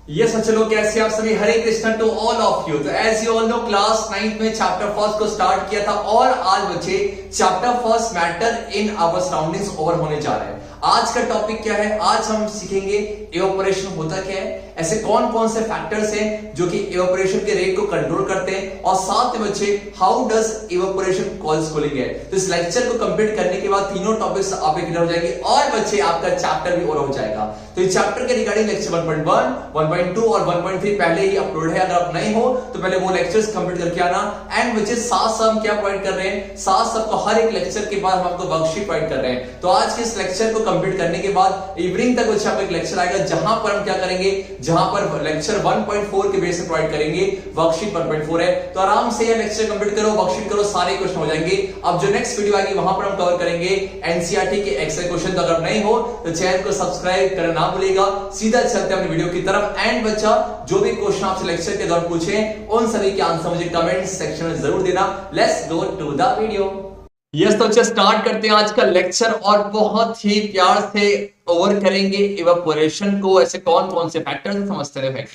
Yes चलो कैसे आप सभी। Hare Krishna to all of you. तो as you all know class 9th में चैप्टर फर्स्ट को स्टार्ट किया था और आज बच्चे chapter first matter in our surroundings over होने जा रहे हैं। आज का टॉपिक क्या है? आज हम सीखेंगे इवेपोरेशन होता क्या है, ऐसे कौन कौन से फैक्टर्स हैं जो कि इवेपोरेशन के रेट को कंट्रोल करते हैं, और साथ में बच्चे how does evaporation calls cooling है। तो इस लेक्चर को कंप्लीट करने के बाद तीनों टॉपिक्स आपके क्लियर हो जाएंगे और बच्चे आपका चैप्टर भी और हो जाएगा। तो इस चैप्टर के रिगार्डिंग लेक्चर 1.1, 1.2 और 1.3 पहले ही अपलोड है। अगर आप नए हो तो पहले वो लेक्चर्स कंप्लीट करके आना। एंड बच्चे साथ साथ हम क्या प्रोवाइड कर रहे हैं, साथ साथ को हर एक लेक्चर के बाद हम आपको वर्कशीट प्रोवाइड कर रहे हैं। तो आज के इस लेक्चर को कंप्लीट करने के बाद इवनिंग तक बच्चे आपको एक लेक्चर आएगा जहां पर हम क्या करेंगे, जहां पर लेक्चर 1.4 के बेस पे प्रोवाइड करेंगे। वर्कशीट 1.4 है, तो आराम से ये लेक्चर कंप्लीट करो, वर्कशीट करो, सारे क्वेश्चन हो जाएंगे। अब जो नेक्स्ट वीडियो आएगी वहां पर हम कवर करेंगे एनसीईआरटी के एक्सेल क्वेश्चन। तो अगर नए हो तो चैनल को सब्सक्राइब करना ना भूलिएगा। सीधा चलते हैं अपनी वीडियो की तरफ। एंड बच्चा जो भी क्वेश्चन आपसे लेक्चर के दौरान पूछे उन सभी के आंसर मुझे कमेंट सेक्शन में जरूर देना। Let's go to the video. Yes तो अच्छा स्टार्ट करते हैं आज का लेक्चर और बहुत ही प्यार से ओवर करेंगे इवेपोरेशन को। ऐसे कौन कौन से फैक्टर्स समझते हैं।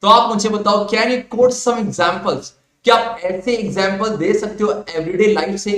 तो आप मुझे बताओ, can you quote some examples? क्या आप ऐसे एग्जांपल दे सकते हो एवरीडे लाइफ से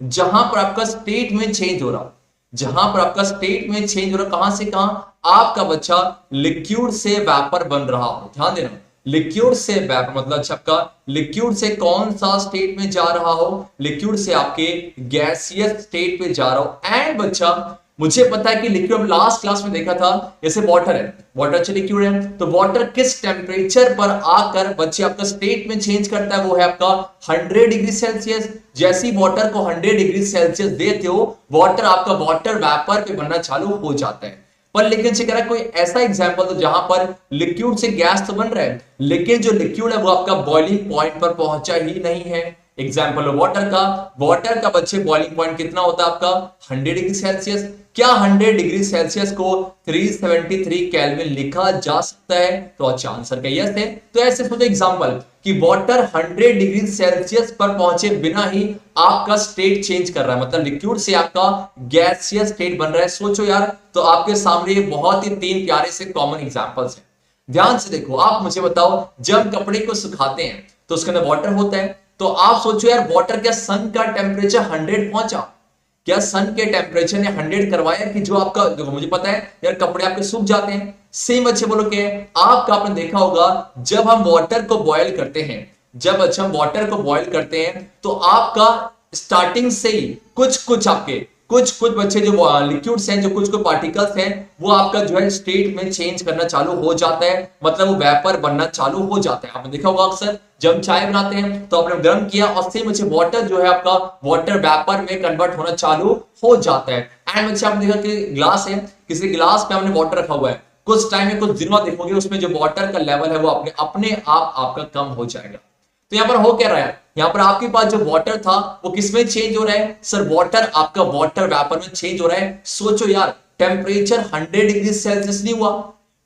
जहां पर आपका स्टेट में चेंज हो रहा हो, जहां पर आपका स्टेट में चेंज हो रहा, कहां से कहां आपका बच्चा लिक्विड से वेपर बन रहा हो। ध्यान देना, लिक्विड से वेपर मतलब अच्छा आपका लिक्विड से कौन सा स्टेट में जा रहा हो, लिक्विड से आपके गैसियस स्टेट पे जा रहा हो। एंड बच्चा मुझे पता है कि लिक्विड लास्ट क्लास में देखा था, जैसे वाटर है, वाटर अच्छा लिक्विड है, तो वाटर किस टेम्परेचर पर आकर बच्चे आपका स्टेट में चेंज करता है, वो है आपका 100 डिग्री सेल्सियस। जैसे ही वाटर को 100 डिग्री सेल्सियस देते हो, वाटर आपका वाटर वेपर पे बनना चालू हो जाता है। पर लेकिन से कह रहा है कोई ऐसा एग्जांपल तो जहां पर लिक्विड से गैस तो बन रहा है, लेकिन जो लिक्विड है वो आपका बॉइलिंग पॉइंट पर पहुंचा ही नहीं है। एग्जांपल वाटर का, वाटर का बच्चे बॉइलिंग पॉइंट कितना होता है आपका 100 डिग्री सेल्सियस। क्या 100 डिग्री सेल्सियस को 373 केल्विन लिखा जा सकता है? तो अच्छा आंसर का यस है। तो ऐसे सोचो एग्जांपल कि वाटर 100 डिग्री सेल्सियस पर पहुंचे बिना ही आपका स्टेट चेंज कर रहा है, मतलब लिक्विड से आपका गैसियस स्टेट बन रहा है। सोचो यार, तो आपके सामने ये बहुत ही तीन प्यारे से कॉमन एग्जांपल्स हैं। ध्यान से देखो, आप मुझे बताओ, जब कपड़े को सुखाते हैं तो उसके अंदर वाटर होता है, तो आप सोचो यार वाटर, क्या सन का टेम्परेचर 100 पहुंचा? क्या सन के टेम्परेचर ने 100 करवाया कि जो आपका, देखो मुझे पता है यार कपड़े आपके सूख जाते हैं, सेम अच्छे बोलो के आपका आपने देखा होगा जब हम वाटर को बॉयल करते हैं, जब अच्छा हम वाटर को बॉयल करते हैं तो आपका स्टार्टिंग से ही कुछ आपके कुछ बच्चे जो लिक्विड्स हैं, जो कुछ पार्टिकल्स हैं, वो आपका जो है स्टेट में चेंज करना चालू हो जाता है, मतलब वो वेपर बनना चालू हो जाता है। आपने देखा होगा अक्सर जब चाय बनाते हैं तो आपने गर्म किया और सेम बच्चे वाटर जो है आपका वाटर वेपर में कन्वर्ट होना चालू हो जाता है। एंड बच्चे आपने देखा कि ग्लास है, किसी ग्लास पे हमने वाटर रखा हुआ है, कुछ टाइम में कुछ दिनों देखोगे उसमें जो वाटर का लेवल है वो अपने आप आपका कम हो जाएगा। तो यहां पर हो क्या रहा है, यहां पर आपके पास जो वाटर था वो किसमें चेंज हो रहा है? सर वाटर आपका वाटर वेपर में चेंज हो रहा है। सोचो यार, टेम्परेचर 100 डिग्री सेल्सियस नहीं हुआ,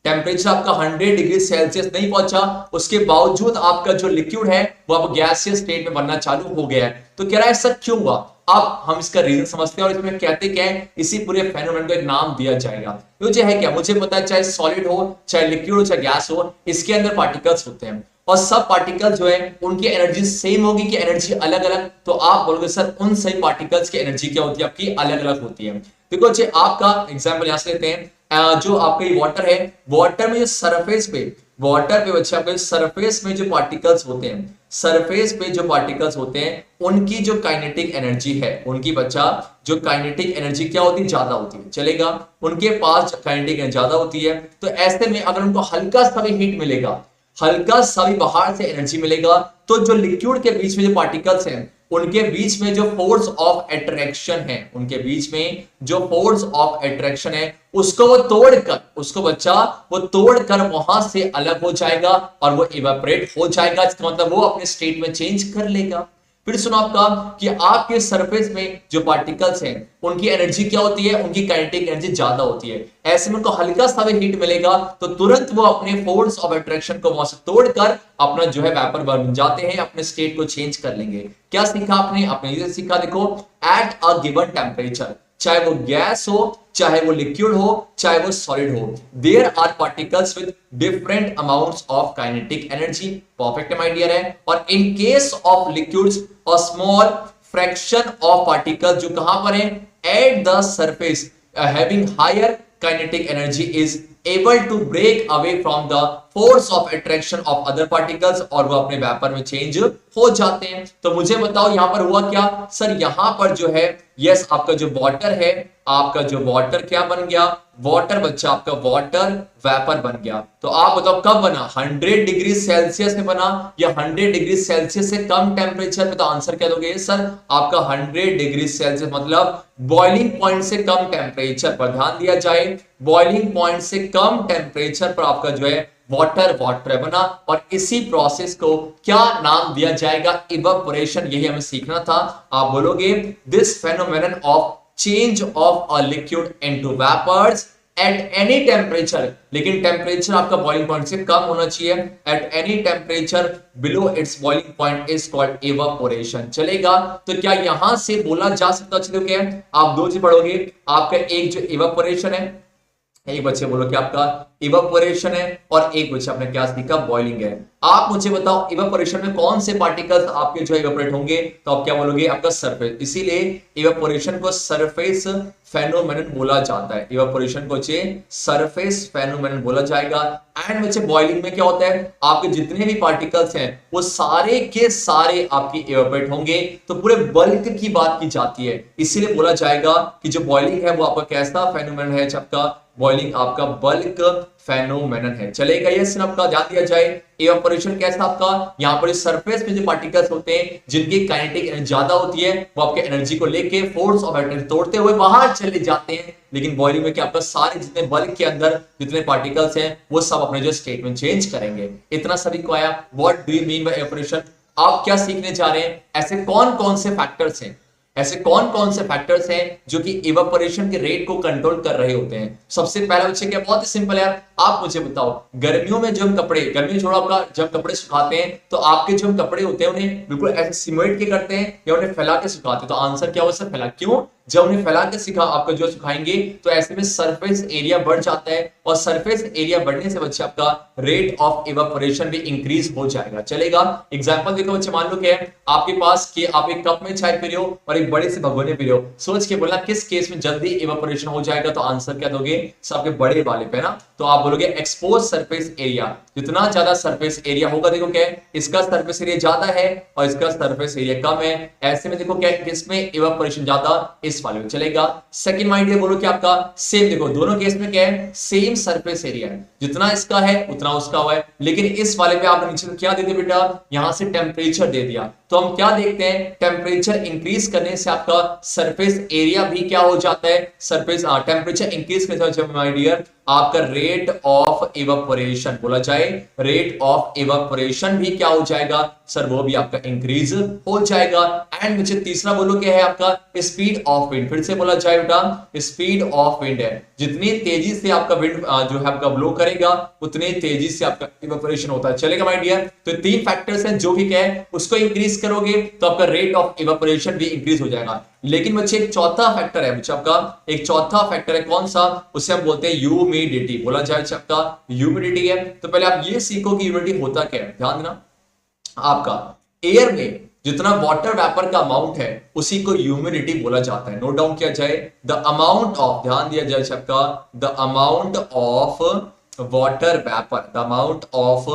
टेम्परेचर आपका 100 डिग्री सेल्सियस नहीं पहुंचा, उसके बावजूद आपका जो लिक्विड है वो अब गैसियस स्टेट में बनना चालू हो गया है। तो कह रहा है ऐसा क्यों हुआ? अब हम इसका रीजन समझते हैं और इसमें कहते क्या है, इसी पूरे फेनोमेनन को एक नाम दिया जाएगा। ये है क्या, मुझे पता है चाहे सॉलिड हो, चाहे लिक्विड हो, चाहे गैस हो, इसके अंदर पार्टिकल्स होते हैं और सब पार्टिकल जो है उनकी एनर्जी सेम होगी कि एनर्जी अलग अलग? तो आप बोलोगे सर उन सही पार्टिकल्स की एनर्जी क्या होती है, आपकी अलग अलग होती है। देखो जी, आपका एग्जांपल यहां से लेते हैं, जो आपका ये वाटर है, वाटर में जो सरफेस पे, वाटर पे बच्चे आपके सरफेस में जो पार्टिकल्स होते हैं, सरफेस पे जो पार्टिकल्स होते हैं उनकी जो काइनेटिक एनर्जी है, उनकी बच्चा जो काइनेटिक एनर्जी क्या होती है, ज्यादा होती है। चलेगा, उनके पास काइनेटिक एनर्जी ज्यादा होती है, तो ऐसे में अगर उनको हल्का सा भी हीट मिलेगा, हल्का सा भी बाहर से एनर्जी मिलेगा, तो जो लिक्विड के बीच में जो पार्टिकल्स हैं उनके बीच में जो फोर्स ऑफ अट्रैक्शन है, उनके बीच में जो फोर्स ऑफ अट्रैक्शन है उसको वो तोड़कर, उसको बच्चा वो तोड़कर वहां से अलग हो जाएगा और वो इवेपोरेट हो जाएगा। इसका मतलब वो अपने स्टेट में चेंज कर लेगा। फिर सुनो आपका कि आपके सरफेस में जो पार्टिकल्स हैं उनकी एनर्जी क्या होती है, उनकी काइनेटिक एनर्जी ज्यादा होती है। ऐसे में उनको हल्का सा भी हीट मिलेगा तो तुरंत वो अपने फोर्स ऑफ अट्रैक्शन को वहां से तोड़कर अपना जो है वेपर बन जाते हैं, अपने स्टेट को चेंज कर लेंगे। क्या सीखा आपने? आपने ये सीखा, देखो एट अ गिवन टेम्परेचर, चाहे वो गैस हो, चाहे वो लिक्विड हो, चाहे वो सॉलिड हो, there are particles with different amounts of kinetic energy. Perfect my dear है। और in case of liquids a small fraction of particles जो कहां पर है, at the surface having higher kinetic energy is able to break away from the force of attraction of other particles और वो अपने vapour में चेंज हो जाते हैं। तो मुझे बताओ यहां पर हुआ क्या सर, यहां पर जो है यस आपका जो वाटर है, आपका जो वाटर क्या बन गया, वाटर बच्चा आपका वाटर वेपर बन गया। तो आप बताओ कब बना, 100 डिग्री सेल्सियस में बना या 100 डिग्री सेल्सियस से कम टेम्परेचर में? तो आंसर क्या दोगे सर, आपका 100 डिग्री सेल्सियस मतलब बॉइलिंग पॉइंट से कम टेम्परेचर पर। ध्यान दिया जाए, बॉइलिंग पॉइंट से कम टेम्परेचर पर आपका जो है वाटर बना। और इसी प्रोसेस को क्या नाम दिया जाएगा, इवेपोरेशन। यही हमें सीखना था। आप बोलोगे this phenomenon of change of a liquid into vapours at any temperature, लेकिन टेम्परेचर आपका बॉइलिंग पॉइंट से कम होना चाहिए। At any temperature below its boiling point is called evaporation. चलेगा? तो क्या यहां से बोला जा सकता, चलो क्या आप दो चीज पढ़ोगे, आपका एक जो इवेपोरेशन है, एक बच्चे बोलो कि आपका इवेपोरेशन है, और एक बच्चे आपने क्या सीखा, बॉइलिंग है। आप मुझे बताओ इवेपोरेशन में कौन से पार्टिकल्स आपके जो इवेपोरेट होंगे, तो आप क्या बोलोगे, आपका सरफेस। इसीलिए इवेपोरेशन को सरफेस फेनोमेनन बोला जाता है। इवेपोरेशन को सरफेस फेनोमेनन बोला जाएगा। एंड बच्चे बॉइलिंग में क्या होता है, आपके जितने भी पार्टिकल्स हैं वो सारे के सारे आपके इवेपोरेट होंगे। तो पूरे बल्क की बात की जाती है, इसीलिए बोला जाएगा कि जो बॉइलिंग है वो आपका कैसा फेनोमेनन है, आपका बॉइलिंग आपका बल्क फेनोमेनन है। चलेगा? ये सिर्फ आपका ध्यान दिया जाए, इवेपोरेशन कैसा आपका, यहां पर सरफेस में जो पार्टिकल्स होते हैं जिनकी काइनेटिक एनर्जी ज्यादा होती है, वो आपके एनर्जी को लेके फोर्स ऑफ अट्रैक्शन तोड़ते हुए बाहर चले जाते हैं। लेकिन बॉइलिंग में क्या आपका सारे जितने बल्क के अंदर जितने पार्टिकल्स हैं वो सब अपने जो स्टेट में चेंज करेंगे। इतना सभी को आया। What do you mean by evaporation? आप क्या सीखने जा रहे हैं, ऐसे कौन कौन से फैक्टर्स हैं, ऐसे कौन कौन से फैक्टर्स हैं जो कि इवेपोरेशन के रेट को कंट्रोल कर रहे होते हैं। सबसे पहला बच्चे क्या, बहुत ही सिंपल है, आप मुझे बताओ गर्मियों में जो हम कपड़े, गर्मी छोड़ो आपका, जब कपड़े सुखाते हैं तो आपके जो हम कपड़े होते हैं उन्हें बिल्कुल ऐसे सिमुलेट के करते हैं या उन्हें फैला के सुखाते हैं? तो आंसर क्या हो सर, फैला। क्यों? जब उन्हें फैला के सिखा आपका जो सुखाएंगे तो ऐसे में सरफेस एरिया बढ़ जाता है, और सरफेस एरिया बढ़ने से बच्चे आपका रेट ऑफ इवेपोरेशन भी इंक्रीज हो जाएगा। चलेगा? एग्जांपल देखो बच्चे, मान लो क्या है आपके पास कि आप एक कप में चाय पी रहे हो और एक बड़े से भगोने पी रहे हो, सोच के बोलना किस केस में जल्दी इवेपोरेशन हो जाएगा। तो आंसर क्या दोगे, सबके बड़े वाले पे ना। तो आप बोलोगे एक्सपोज सरफेस एरिया, जितना ज्यादा सरफेस एरिया होगा, देखो क्या है इसका सरफेस एरिया ज्यादा है और इसका सरफेस एरिया कम है, ऐसे में देखो क्या है किसमें इवेपोरेशन ज्यादा, इस वाले में। चलेगा? सेकंड माइंड बोलो कि आपका सेम, देखो दोनों केस में क्या है, सेम सरफेस एरिया है, जितना इसका है उतना उसका हुआ है, लेकिन इस वाले में आपने नीचे क्या दे दिया बेटा, यहां से टेम्परेचर दे दिया। तो हम क्या देखते हैं, टेम्परेचर इंक्रीज करने से आपका सरफेस एरिया भी क्या हो जाता है, सरफेस टेम्परेचर इंक्रीज करने से माय डियर आपका रेट ऑफ इवेपोरेशन, बोला जाए रेट ऑफ इवेपोरेशन भी क्या हो जाएगा सर, वो भी आपका इंक्रीज हो जाएगा। एंड मुझे तीसरा बोलो क्या है आपका, स्पीड ऑफ विंड। फिर से बोला जाए बेटा, स्पीड ऑफ विंड है, जितनी तेजी से आपका विंड जो है आपका ब्लो करेगा उतनी तेजी से आपका इवेपोरेशन होता है। चलेगा माय डियर? तो तीन फैक्टर्स हैं, जो भी क्या है उसको इंक्रीज करोगे तो आपका रेट ऑफ इवेपोरेशन भी इंक्रीज हो जाएगा। लेकिन बच्चे एक चौथा फैक्टर है, बच्चे आपका एक चौथा फैक्टर है, कौन सा, उसे हम बोलते हैं ह्यूमिडिटी। बोला जाए आपका ह्यूमिडिटी है। तो पहले आप ये सीखो कि ह्यूमिडिटी होता क्या है। ध्यान देना, आपका एयर में जितना वाटर वेपर का अमाउंट है उसी को ह्यूमिडिटी बोला जाता है। नोट डाउन किया जाए, द अमाउंट ऑफ, ध्यान दिया जाए आपका, the amount of water vapour, the amount of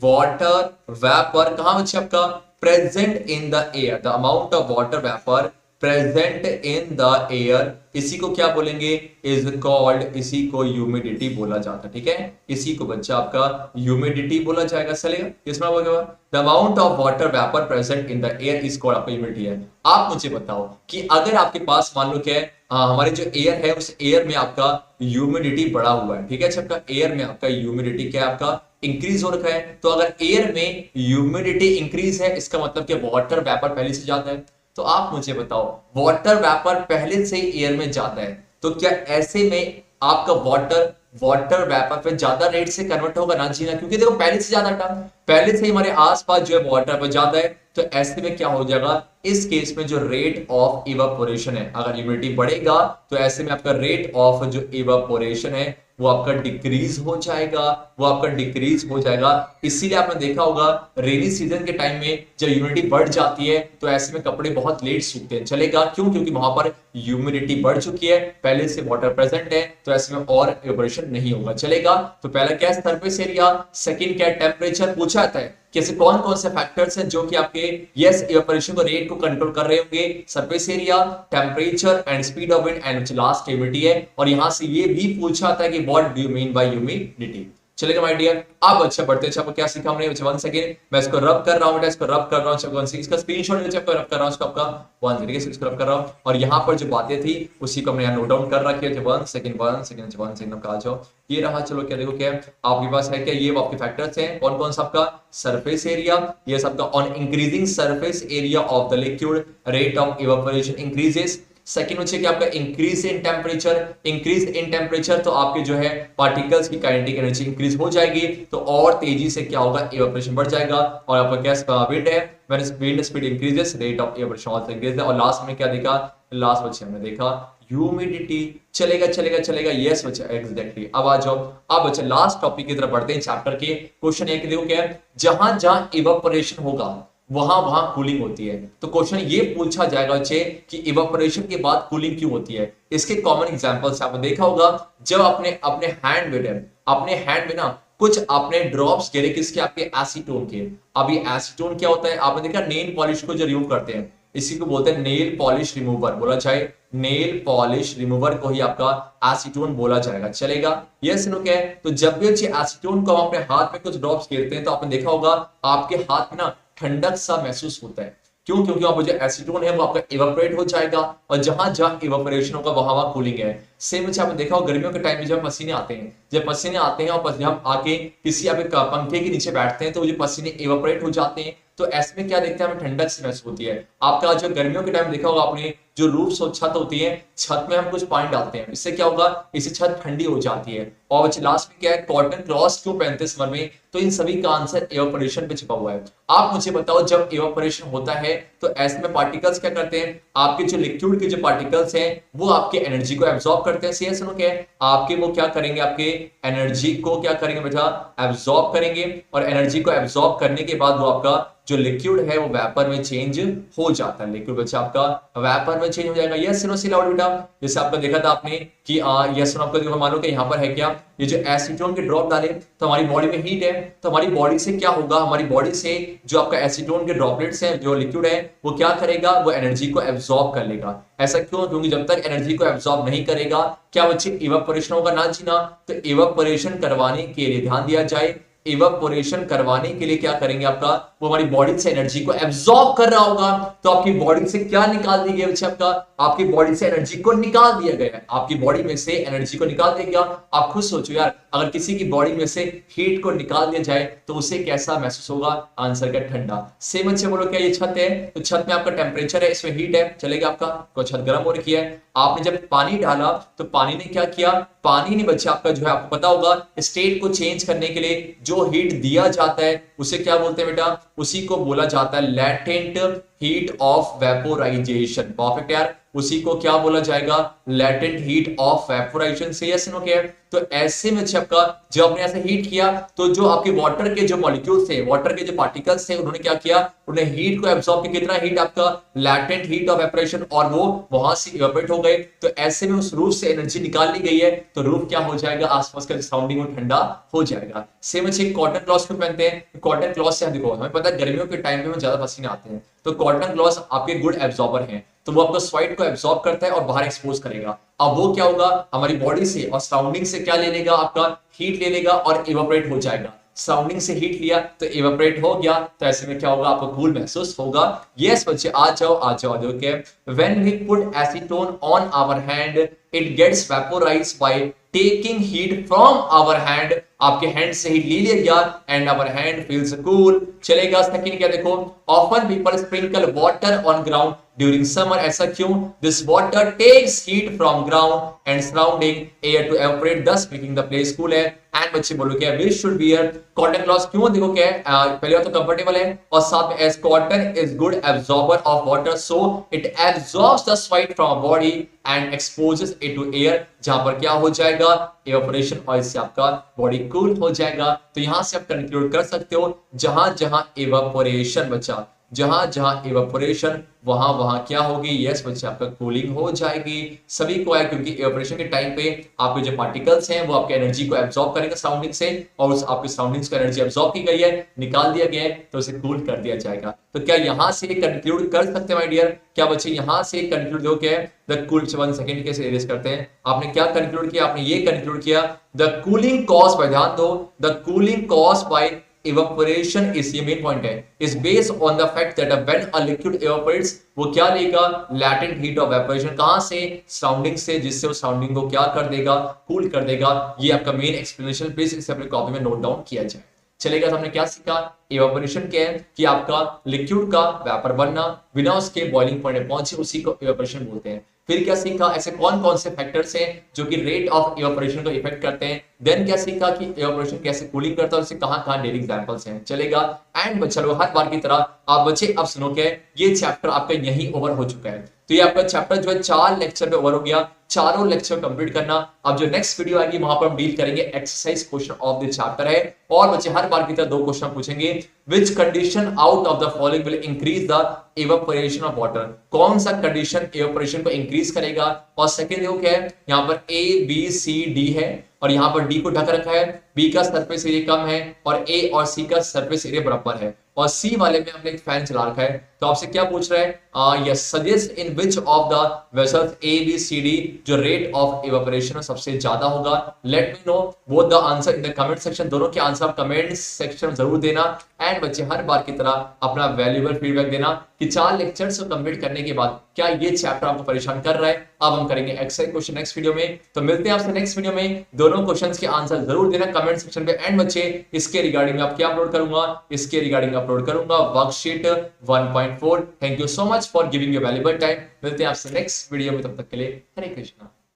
water vapour कहां बच्चे आपका, present in the air, the amount of water vapour present in the air, इसी को क्या बोलेंगे, इज कॉल्ड, इसी को ह्यूमिडिटी बोला जाता है। ठीक है, इसी को बच्चा आपका ह्यूमिडिटी बोला जाएगा। चलेगा? इसमें बोलेगा the amount of water vapour present in the air is called आपका ह्यूमिडिटी है। आप मुझे बताओ कि अगर आपके पास मान लो क्या है, हमारे जो एयर है उस एयर में आपका ह्यूमिडिटी बढ़ा हुआ है। ठीक है, आपका एयर में आपका ह्यूमिडिटी क्या है, आपका इंक्रीज हो रखा है। तो अगर एयर में ह्यूमिडिटी इंक्रीज है, इसका मतलब कि वाटर वेपर पहले से ज्यादा है। तो आप मुझे बताओ, वाटर वेपर पहले से एयर में जाता है, तो क्या ऐसे में आपका वाटर वेपर पे ज्यादा रेट से कन्वर्ट होगा ना? जी ना, क्योंकि देखो पहले से ज्यादा था, पहले से ही हमारे आसपास जो है वाटर पर ज्यादा है, तो ऐसे में क्या हो जाएगा, इस केस में जो रेट ऑफ इवापोरेशन है, अगर ह्यूमिडिटी बढ़ेगा तो ऐसे में आपका रेट ऑफ जो इवापोरेशन है वो आपका डिक्रीज हो जाएगा, वो आपका डिक्रीज हो जाएगा। इसीलिए आपने देखा होगा रेनी सीजन के टाइम में जब ह्यूमिडिटी बढ़ जाती है तो ऐसे में कपड़े बहुत लेट सूखते हैं। चलेगा क्यों? क्योंकि वहां पर ह्यूमिडिटी बढ़ चुकी है, पहले से वाटर प्रेजेंट है, तो ऐसे में और इवेपोरेशन नहीं होगा। चलेगा। तो पहला क्या है, सरफेस एरिया, सेकंड क्या है, टेम्परेचर पूछा जाता है कैसे कौन कौन से फैक्टर्स हैं जो कि आपके यस इवेपोरेशन को रेट को कंट्रोल कर रहे होंगे, surface area, temperature and speed of wind and last humidity है। और यहां से ये भी पूछा था कि what do you mean by humidity. चलेगा माय डियर। अब अच्छा बढ़ते हैं, क्या सीखा हमने, 1 सेकंड मैं इसको रब कर रहा हूं, बेटा इसको रब कर रहा हूं, चलो इसका स्क्रीनशॉट ले, चलो रब कर रहा हूं, इसको आपका 1 तरीके से इसको रब कर रहा हूं। और यहां पर जो बातें थी उसी को हमने यहां नोट डाउन कर रखी है। 1 सेकंड 1 सेकंड कहा जाओ, ये रहा। चलो क्या देखो क्या है आपके पास है, क्या ये आपके फैक्टर्स हैं, कौन कौन सा आपका सरफेस एरिया, ये सबका on increasing surface area of the liquid rate of evaporation increases. Second होचे कि आपका increase in temperature, increase in temperature तो आपके जो है पार्टिकल्स की काइनेटिक एनर्जी इंक्रीज हो जाएगी, तो और तेजी से क्या होगा, इवेपोरेशन बढ़ जाएगा। और आपका क्या विंड है, when wind speed increases rate of evaporation also increases. और लास्ट में क्या देखा, लास्ट बच्चे हमने देखा ह्यूमिडिटी। चलेगा चलेगा चलेगा, यस बच्चा एग्जैक्टली। अब आ जाओ, अब बच्चा लास्ट टॉपिक की तरफ बढ़ते हैं चैप्टर के। क्वेश्चन है कि देखो क्या है, जहां जहां इवेपोरेशन होगा वहां वहां कूलिंग होती है। तो क्वेश्चन ये पूछा जाएगा बच्चे कि इवेपोरेशन के बाद कूलिंग क्यों होती है। इसके कॉमन एग्जांपल्स आपने देखा होगा, जब अपने अपने हैंड में अपने हैंड में ना कुछ आपने ड्रॉप्स गिरे किसके, आपके एसीटोन के। अब ये एसीटोन क्या होता है, आपने देखा नेल पॉलिश को जो रिमूव करते हैं इसी को बोलते हैं नेल पॉलिश रिमूवर, बोला जाए नेल पॉलिश रिमूवर को ही आपका एसीटोन बोला जाएगा। चलेगा, यस नो क्या है। तो जब भी एसीटोन को हम अपने हाथ में कुछ ड्रॉप्स गिरते हैं तो आपने देखा होगा आपके हाथ में ना ठंडक सा महसूस होता है। क्यों? क्योंकि वहां जो एसीटोन है वो आपका इवेपोरेट हो जाएगा, और जहां जहां इवेपोरेशन होगा वहां वहां कूलिंग है। सेम आपने देखा होगा गर्मियों के टाइम में जब पसीने आते हैं, जब पसीने आते हैं और हम आके किसी आपके पंखे के नीचे बैठते हैं तो वो जो पसीने इवेपोरेट हो जाते हैं, तो ऐसे में क्या देखते हैं, हमें ठंडक सी महसूस होती है। आपका जो गर्मियों के टाइम देखा होगा आपने, जो रूफ छत होती है, छत में हम कुछ पानी डालते हैं, इससे क्या होगा, इससे छत ठंडी हो जाती है। और लास्ट में क्या है, कॉटन क्लॉथ क्यों पहनते हैं समर में, तो इन सभी का आंसर इवेपोरेशन पे छिपा हुआ है। आप मुझे बताओ, जब इवेपोरेशन होता है तो ऐसे में पार्टिकल्स क्या करते हैं, आपके जो लिक्विड के जो पार्टिकल्स हैं वो आपके एनर्जी को एब्जॉर्ब करते हैं। सीएस सुनो क्या है, आपके वो क्या करेंगे, आपके एनर्जी को क्या करेंगे बेटा, एब्जॉर्ब करेंगे। और एनर्जी को एब्जॉर्ब करने के बाद वो आपका जो लिक्विड है वो वेपर में चेंज हो जाता है, लिक्विड बच्चा आपका वेपर में चेंज हो जाएगा। यस सुनो सी लाउड बेटा, जैसे आपका देखा था आपने कि यस सुनो, आपको देखो मानो कि यहाँ पर है क्या, ये जो एसीटोन के ड्रॉप डाले तो हमारी बॉडी में हीट है, तो हमारी बॉडी से क्या होगा, हमारी बॉडी से जो आपका एसीटोन के ड्रॉपलेट्स हैं, जो लिक्विड है वो क्या करेगा, वो एनर्जी को एब्जॉर्ब कर लेगा। ऐसा क्यों? क्योंकि जब तक एनर्जी को एब्जॉर्ब नहीं करेगा क्या बच्चे इवेपोरेशन होगा ना जी ना। तो इवेपोरेशन करवाने के लिए ध्यान दिया जाए, इवेपोरेशन करवाने के लिए क्या करेंगे, आपका वो हमारी बॉडी से एनर्जी को एब्जॉर्ब कर रहा होगा। तो आपकी बॉडी से क्या निकाल दी गई बच्चे, आपका आपकी बॉडी से एनर्जी को निकाल दिया गया है, आपकी बॉडी में से एनर्जी को निकाल दिया गया। आप खुद सोचो यार, अगर किसी की बॉडी में से हीट को निकाल दिया जाए तो उसे कैसा महसूस होगा, आंसर का ठंडा। सेम अच्छे बोलो क्या ये छत है, तो छत में आपका टेम्परेचर है, इसमें हीट है, चलेगा आपका तो छत गर्म हो रखी है। आपने जब पानी डाला तो पानी ने क्या किया, पानी ने बच्चे आपका जो है आपको पता होगा स्टेट को चेंज करने के लिए जो हीट दिया जाता है उसे क्या बोलते हैं बेटा, उसी को बोला जाता है latent heat of vaporisation. Perfect यार, उसी को क्या बोला जाएगा, लैटेंट हीट ऑफ वेपोराइजेशन। से यस नो क्या, तो ऐसे में आपका जब आपने ऐसे हीट किया तो जो आपके वाटर के जो मॉलिक्यूल्स थे, वाटर के जो पार्टिकल्स थे, उन्होंने क्या किया, उन्हें हीट को एब्जॉर्ब किया। कितना हीट, आपका लैटेंट हीट ऑफ वेपोरेशन, और वो वहां से इवेपोरेट हो गए। तो ऐसे में उस रूफ से एनर्जी निकाल ली गई है, तो रूफ क्या हो जाएगा, आसपास का सराउंडिंग वो ठंडा हो जाएगा। सेम अच्छे कॉटन क्लॉथ क्यों पहनते हैं, कॉटन क्लॉथ से देखो हमें पता है गर्मियों के टाइम में ज्यादा पसीने आते हैं, तो कॉटन क्लॉथ आपके गुड एब्जॉर्बर हैं, तो वो आपको स्वेट को एब्जॉर्ब करता है और बाहर एक्सपोज करेगा। अब वो क्या होगा, हमारी बॉडी से और सराउंडिंग से क्या ले लेगा, आपका हीट ले लेगा और इवेपोरेट हो जाएगा। सराउंडिंग से हीट लिया तो इवेपोरेट हो गया, तो ऐसे में क्या होगा, आपको कूल महसूस होगा। यस बच्चे आ जाओ आ जाओ। Okay, when we put acetone on our hand it gets vaporised by taking heat from our hand, आपके हैंड से हीट ले लिया गया and our hand feels cool. चलेगा सेकंड क्या देखो, often people sprinkle water on ground during summer, ऐसा क्यों? This water takes heat from ground and surrounding air to evaporate thus making the place cool है। And बच्चे बोलो क्या, we should wear cotton clothes, क्यों? देखो क्या है, पहले तो कंफर्टेबल है और साथ में as cotton is good absorber of water so it absorbs the sweat from body and exposes it to air, जहां पर क्या हो जाएगा, इवेपोरेशन और इससे आपका बॉडी कूल हो जाएगा। तो यहां से आप कंक्लूड कर सकते हो जहां जहां इवेपोरेशन बचा, जहां जहां इवेपोरेशन वहां वहां क्या होगी, यस बच्चे आपका कूलिंग हो जाएगी। सभी को है क्योंकि इवेपोरेशन के टाइम पे आपके जो पार्टिकल्स हैं वो आपके एनर्जी को एब्जॉर्ब करेंगे सराउंडिंग से, और उस आपके सराउंडिंग्स को एनर्जी एब्जॉर्ब की गई है, निकाल दिया गया है, तो उसे कूल कर दिया जाएगा। तो क्या यहां से कंक्लूड कर सकते हैं माय डियर, क्या बच्चे यहां से कंक्लूड हो क्या है, द कूल, 1 सेकंड कैसे इरेज करते हैं, आपने क्या कंक्लूड किया, आपने ये कंक्लूड किया द कूलिंग कॉज बाय, ध्यान दो, the cooling cause by evaporation is, ये मेन पॉइंट है, is based on the fact that when a liquid evaporates वो क्या लेगा, latent heat of evaporation, कहां से, सराउंडिंग से, जिससे वो सराउंडिंग को क्या कर देगा, कूल कर देगा। ये आपका मेन एक्सप्लेनेशन, प्लीज इसे अपने कॉपी में नोट डाउन किया जाए। चलेगा, तो हमने क्या सीखा, इवेपोरेशन क्या है कि आपका लिक्विड का वेपर बनना बिना उसके बॉइलिंग पॉइंट में पहुंचे, उसी को इवेपोरेशन बोलते हैं। फिर क्या सीखा, ऐसे कौन कौन से फैक्टर्स हैं जो कि रेट ऑफ इवेपोरेशन को इफेक्ट करते हैं। देन क्या सीखा कि इवेपोरेशन कैसे कूलिंग करता है, उससे कहां कहां डेली एग्जांपल्स हैं। चलेगा, एंड चलो हर बार की तरह आप बच्चे अब सुनो के ये चैप्टर आपका यही ओवर हो चुका है। तो ये आपका चैप्टर जो है 4 लेक्चर में ओवर हो गया, चारों लेक्चर कंप्लीट करना। अब जो नेक्स्ट वीडियो आएगी वहां पर हम डील करेंगे exercise question of the chapter है, और बच्चे हर बार की तरह 2 क्वेश्चन पूछेंगे, which condition out of the following will increase the evaporation of water, कौन सा कंडीशन इवेपोरेशन को इंक्रीज करेगा। और सेकंड देखो क्या है, यहां पर ए बी सी डी है और यहां पर डी को ढक रखा है, बी का सरफेस एरिया कम है और ए और सी का सरफेस एरिया बराबर है, और सी वाले में हमने एक फैन चला रखा है। तो आपसे क्या पूछ रहा है, yes suggest in which of the vessels A B C D जो रेट ऑफ इवेपोरेशन सबसे ज्यादा होगा। Let me know both the answer in the comment section, दोनों के आंसर आप कमेंट सेक्शन में जरूर देना। एंड बच्चे हर बार की तरह अपना वैल्यूएबल फीडबैक देना कि 4 लेक्चर्स को कंप्लीट करने के बाद क्या ये चैप्टर आपको परेशान कर रहा है। अब हम करेंगे एक्सरसाइज क्वेश्चन नेक्स्ट वीडियो में, तो मिलते हैं आपसे नेक्स्ट वीडियो में। दोनों क्वेश्चंस के आंसर जरूर देना कमेंट सेक्शन पे। एंड बच्चे इसके रिगार्डिंग आप क्या अपलोड करूंगा, इसके रिगार्डिंग अपलोड करूंगा worksheet 1.4। Thank you so much for giving your valuable time. मिलते हैं आपसे नेक्स्ट वीडियो में, तब तक के लिए हरे कृष्णा।